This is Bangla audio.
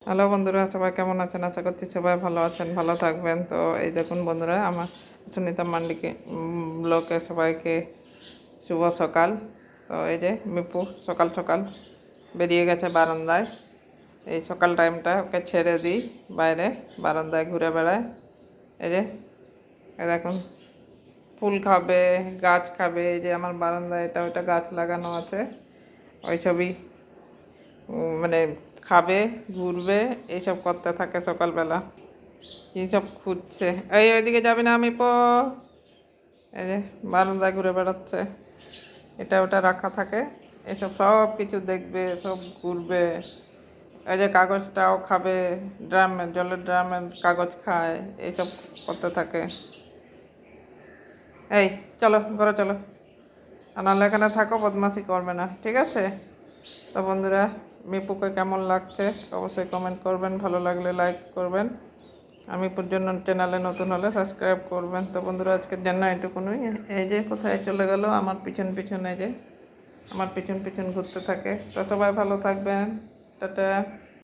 হ্যালো বন্ধুরা, সবাই কেমন আছেন? আশা করছি সবাই ভালো আছেন, ভালো থাকবেন। তো এই দেখুন বন্ধুরা, আমার সুনিতা মান্ডিকে ব্লকে সবাইকে শুভ সকাল। তো এই যে মিপু সকাল সকাল বেরিয়ে গেছে বারান্দায়। এই সকাল টাইমটা ওকে ছেড়ে দিই, বাইরে বারান্দায় ঘুরে বেড়ায়। এই যে এই দেখুন, ফুল খাবে, গাছ খাবে। এই যে আমার বারান্দায় এটা ওইটা গাছ লাগানো আছে, ওই ছবি মানে খাবে, ঘুরবে, এইসব করতে থাকে সকালবেলা। কী সব খুঁজছে, ওইদিকে যাবি না আমি এই যে বারান্দায় ঘুরে বেড়াচ্ছে, এটা ওটা রাখা থাকে, এসব সব কিছু দেখবে, সব ঘুরবে। এই যে কাগজটাও খাবে, ড্রামের জলের ড্রামের কাগজ খায়, এইসব করতে থাকে। এই চলো ঘরে চলো, আর নাহলে এখানে থাকো, বদমাশি করবে না, ঠিক আছে? তো বন্ধুরা, মিপুকে কেমন লাগছে অবশ্যই কমেন্ট করবেন, ভালো লাগলে লাইক করবেন। আমি জন্য চ্যানেলে নতুন হলে সাবস্ক্রাইব করবেন। তো বন্ধুরা, আজকের জন্য এটুকুনই। এই যে কোথায় চলে গেল আমার পিছন পিছন, এই যে আমার পিছন পিছন ঘুরতে থাকে। তো সবাই ভালো থাকবেন, টাটা।